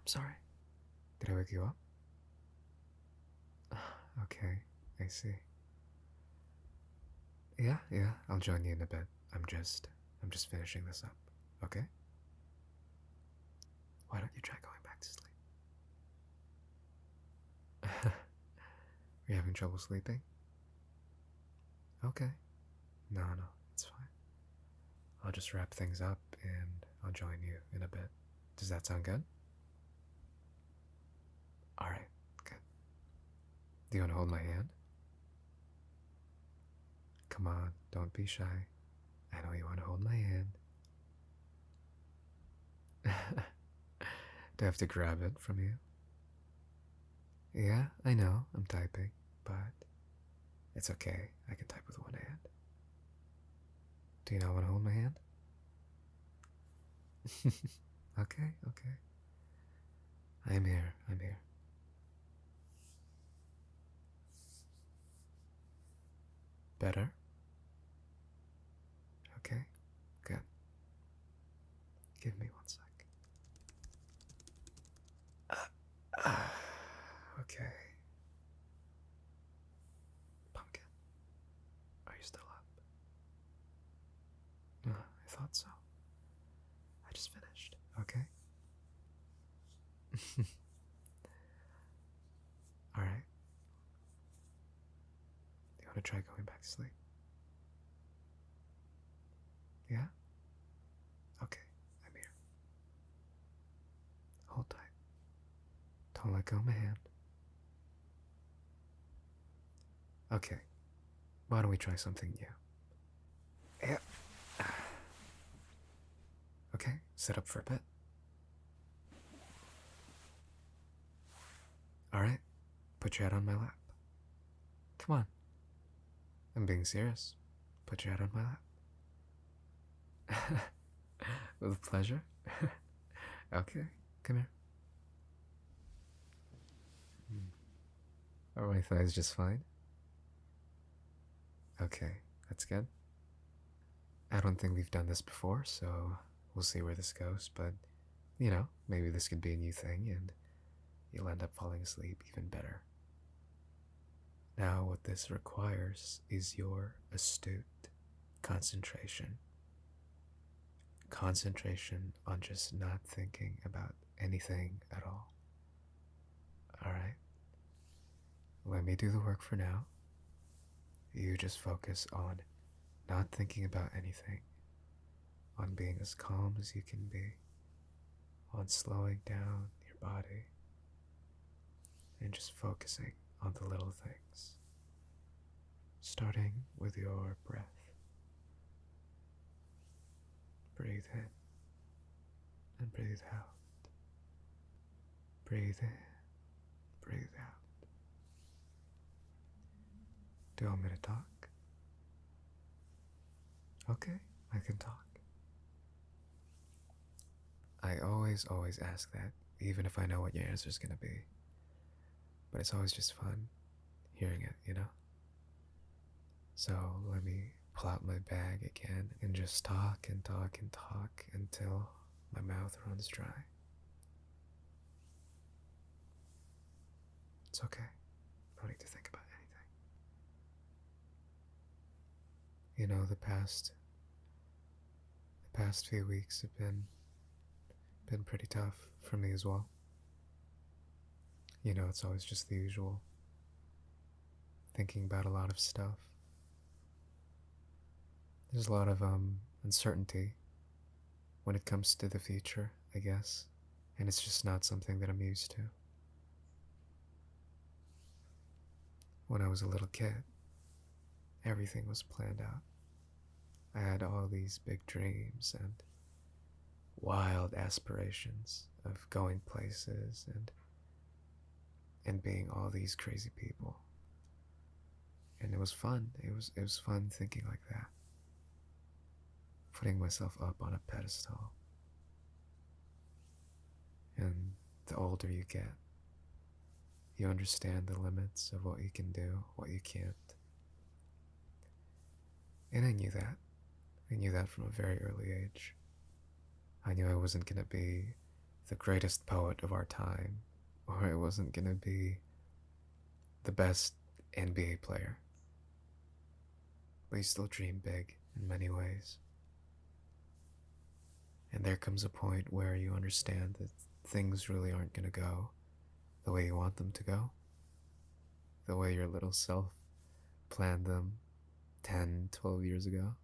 I'm sorry. Did I wake you up? Okay, I see. Yeah, I'll join you in a bit. I'm just finishing this up. Okay? Why don't you try going back to sleep? Are you having trouble sleeping? Okay. No, it's fine. I'll just wrap things up and I'll join you in a bit. Does that sound good? Alright, good. Do you want to hold my hand? Come on, don't be shy. I know you want to hold my hand. Do I have to grab it from you? Yeah, I know, I'm typing, but it's okay. I can type with one hand. Do you not want to hold my hand? Okay. I'm here. Better? Okay, good. Give me 1 sec. Okay. Pumpkin, are you still up? I thought so. I just finished, okay? Alright. Do you want to try going back to sleep? Yeah? Okay, I'm here. Hold tight. Don't let go of my hand. Okay, why don't we try something new? Yeah. Okay, sit up for a bit. Alright, put your head on my lap. Come on. I'm being serious. Put your head on my lap. With pleasure. Okay, come here. Are my thighs just fine? Okay, that's good. I don't think we've done this before, so we'll see where this goes, but maybe this could be a new thing and you'll end up falling asleep even better. Now, what this requires is your astute concentration. Concentration on just not thinking about anything at all. Alright? Let me do the work for now. You just focus on not thinking about anything, on being as calm as you can be, on slowing down your body, and just focusing on the little things. Starting with your breath. Breathe in and breathe out. Breathe in, breathe out. Do you want me to talk? Okay, I can talk. I always ask that, even if I know what your answer is going to be. But it's always just fun hearing it. So let me pull out my bag again and just talk and talk and talk until my mouth runs dry. It's okay. No need to think about anything. The past few weeks have been pretty tough for me as well. It's always just the usual. Thinking about a lot of stuff. There's a lot of uncertainty when it comes to the future, I guess, and it's just not something that I'm used to. When I was a little kid, everything was planned out. I had all these big dreams and wild aspirations of going places and being all these crazy people. And it was fun. It was fun thinking like that. Putting myself up on a pedestal. And the older you get, you understand the limits of what you can do, what you can't. And I knew that. I knew that from a very early age. I knew I wasn't going to be the greatest poet of our time, or I wasn't gonna be the best NBA player. But you still dream big in many ways. And there comes a point where you understand that things really aren't gonna go the way you want them to go, the way your little self planned them 10, 12 years ago.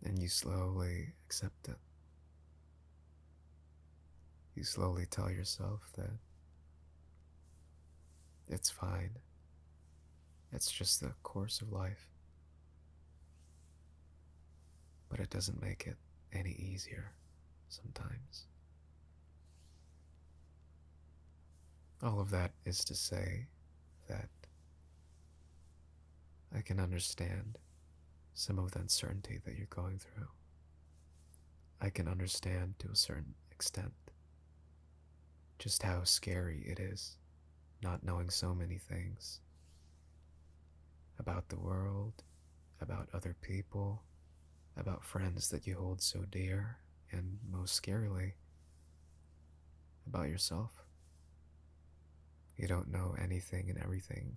And you slowly accept it. You slowly tell yourself that it's fine. It's just the course of life. But it doesn't make it any easier sometimes. All of that is to say that I can understand some of the uncertainty that you're going through. I can understand to a certain extent just how scary it is not knowing so many things about the world, about other people, about friends that you hold so dear, and most scarily, about yourself. You don't know anything and everything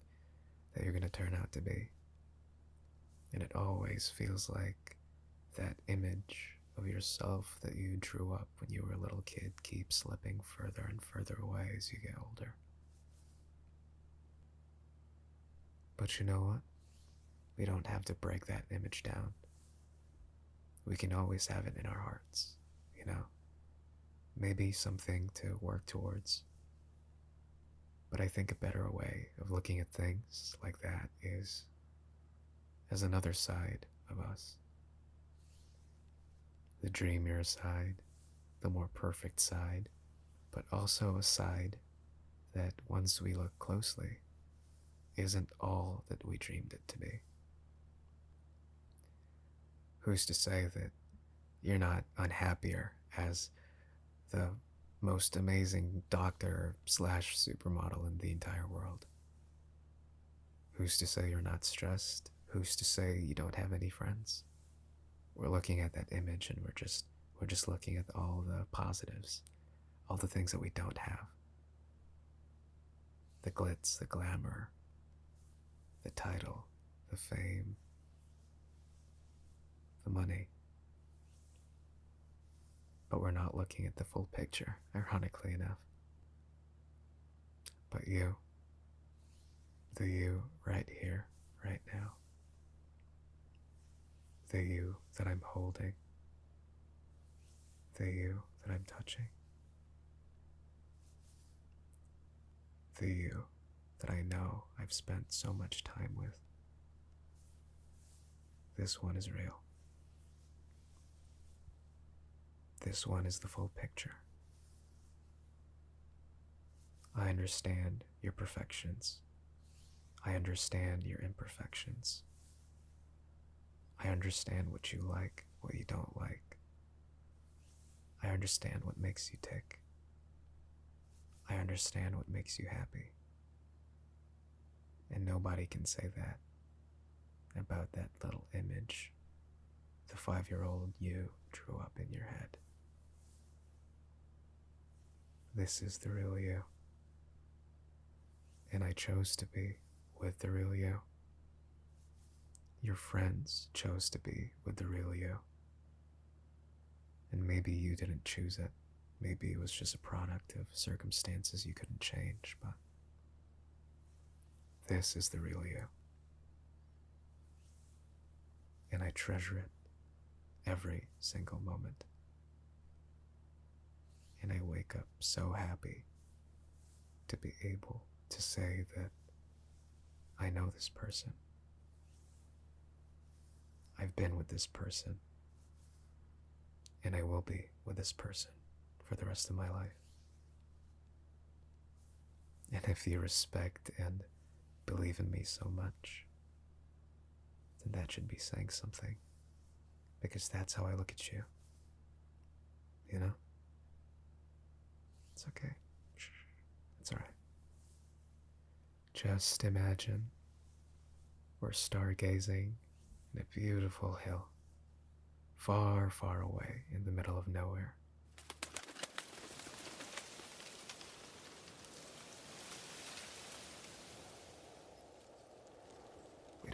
that you're going to turn out to be. And it always feels like that image of yourself that you drew up when you were a little kid keeps slipping further and further away as you get older. But you know what? We don't have to break that image down. We can always have it in our hearts, you know? Maybe something to work towards. But I think a better way of looking at things like that is as another side of us. The dreamier side, the more perfect side, but also a side that, once we look closely, isn't all that we dreamed it to be. Who's to say that you're not unhappier as the most amazing doctor slash supermodel in the entire world? Who's to say you're not stressed? Who's to say you don't have any friends? We're looking at that image and we're just looking at all the positives, all the things that we don't have. The glitz, the glamour, the title, the fame, the money. But we're not looking at the full picture, ironically enough. But you, the you right here, right now, the you that I'm holding, the you that I'm touching, the you that I know I've spent so much time with. This one is real. This one is the full picture. I understand your perfections. I understand your imperfections. I understand what you like, what you don't like. I understand what makes you tick. I understand what makes you happy. And nobody can say that about that little image the 5-year-old you drew up in your head. This is the real you. And I chose to be with the real you. Your friends chose to be with the real you. And maybe you didn't choose it. Maybe it was just a product of circumstances you couldn't change, but this is the real you. And I treasure it every single moment. And I wake up so happy to be able to say that I know this person. I've been with this person. And I will be with this person for the rest of my life. And if you respect and believe in me so much, then that should be saying something. Because that's how I look at you. You know? It's okay. It's alright. Just imagine we're stargazing in a beautiful hill, far, far away in the middle of nowhere.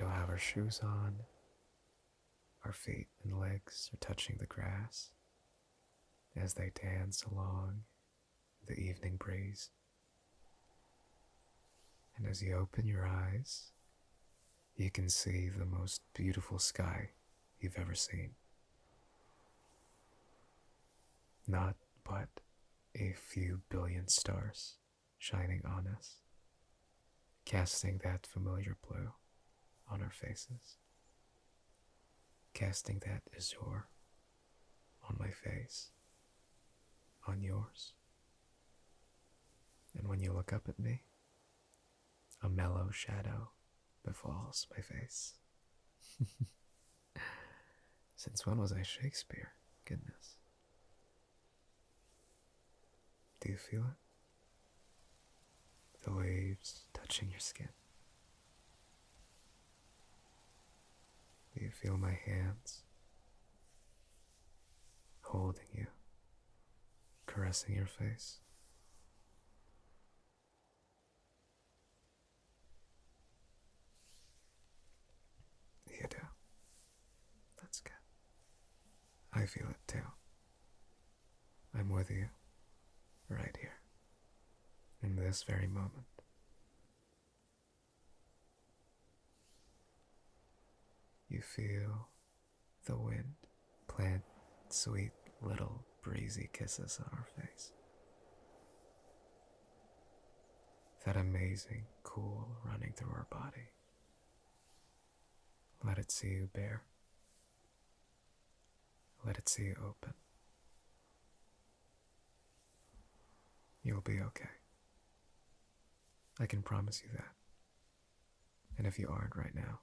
don't have our shoes on. Our feet and legs are touching the grass as they dance along the evening breeze. And as you open your eyes, you can see the most beautiful sky you've ever seen. Not but a few billion stars shining on us, casting that familiar blue on our faces, casting that azure on my face, on yours. And when you look up at me, a mellow shadow befalls my face. Since when was I Shakespeare? Goodness. Do you feel it? The waves touching your skin. Do you feel my hands holding you, caressing your face? You do. That's good. I feel it too. I'm with you, right here, in this very moment. You feel the wind plant sweet little breezy kisses on our face. That amazing cool running through our body. Let it see you bare. Let it see you open. You'll be okay. I can promise you that. And if you aren't right now,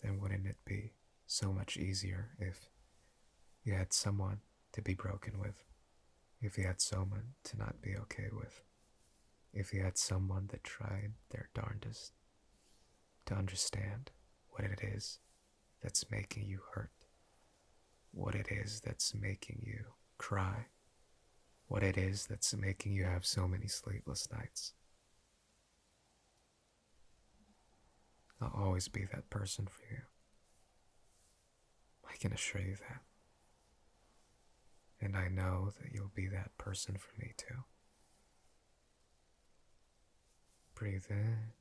then wouldn't it be so much easier if you had someone to be broken with, if you had someone to not be okay with, if you had someone that tried their darndest to understand what it is that's making you hurt, what it is that's making you cry, what it is that's making you have so many sleepless nights. I'll always be that person for you. I can assure you that. And I know that you'll be that person for me too. Breathe in,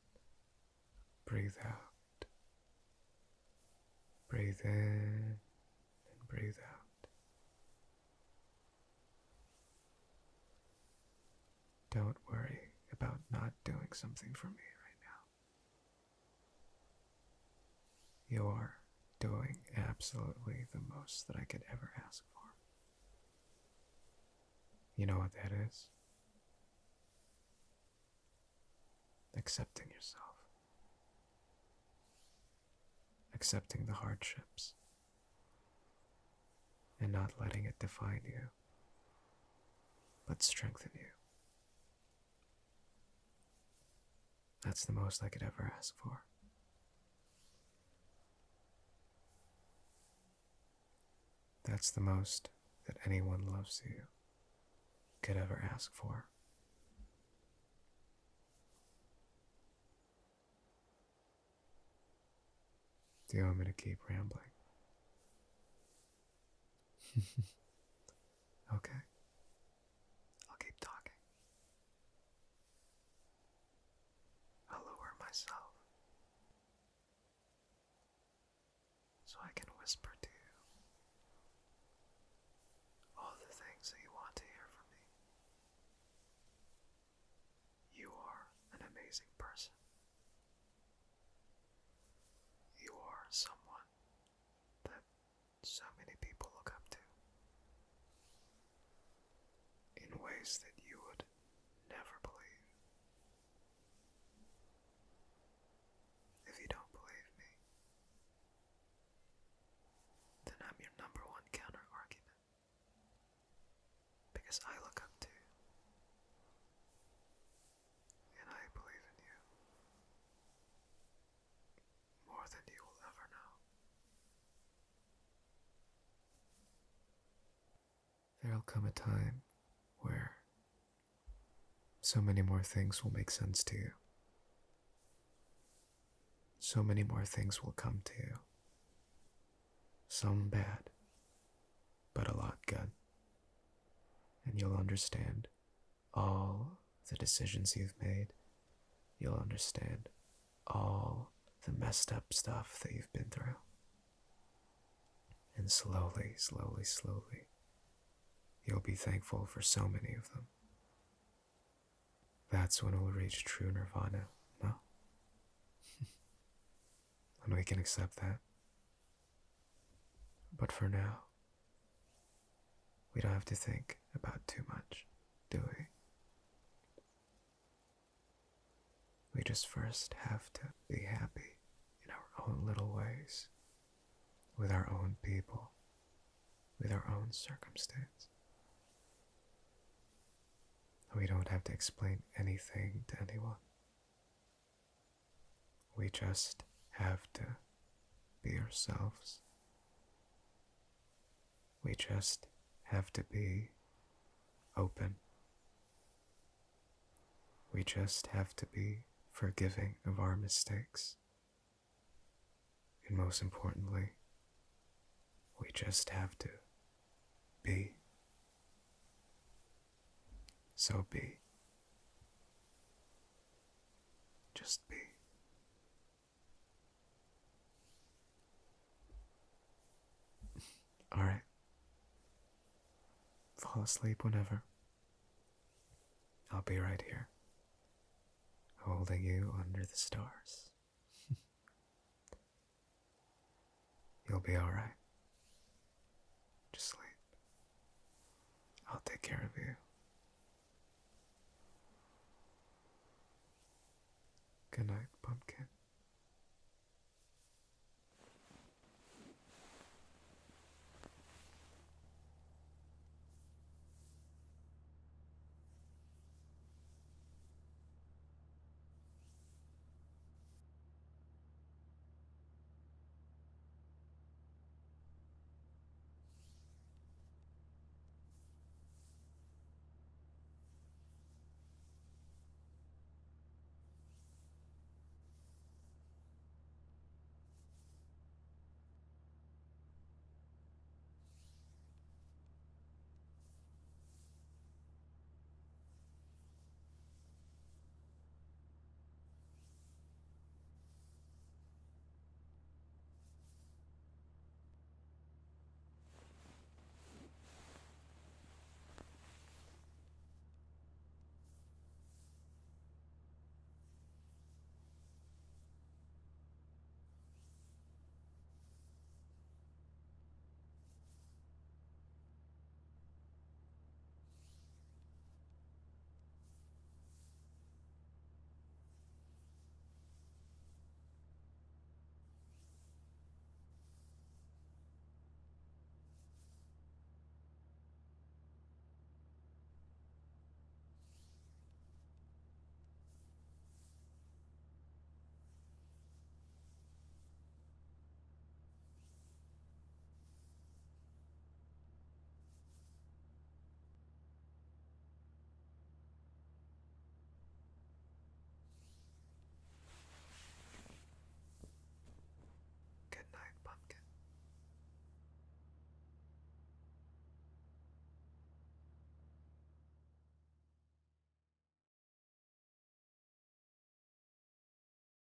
breathe out. Breathe in and breathe out. Don't worry about not doing something for me right now. You are doing absolutely the most that I could ever ask for. You know what that is? Accepting yourself. Accepting the hardships. And not letting it define you, but strengthen you. That's the most I could ever ask for. That's the most that anyone loves you could ever ask for. Do you want me to keep rambling? Okay. I'll keep talking. I'll lower myself so I can whisper to you all the things that you want to hear from me. You are an amazing person. You are someone that so many people look up to in ways that you would never believe. If you don't believe me, then I'm your number one counter argument. Because I look up to you. And I believe in you. More than you will ever know. There'll come a time where so many more things will make sense to you. so many more things will come to you. Some bad, but a lot good. And you'll understand all the decisions you've made. You'll understand all the messed up stuff that you've been through. And slowly, slowly, slowly, you'll be thankful for so many of them. That's when we'll reach true nirvana, no? When we can accept that. But for now, we don't have to think about too much, do we? We just first have to be happy in our own little ways, with our own people, with our own circumstance. We don't have to explain anything to anyone. We just have to be ourselves. We just have to be open. We just have to be forgiving of our mistakes. And most importantly, we just have to be. So be. Just be. Alright. Fall asleep whenever. I'll be right here, holding you under the stars. You'll be alright. Just sleep. I'll take care of you. Good night, pumpkin.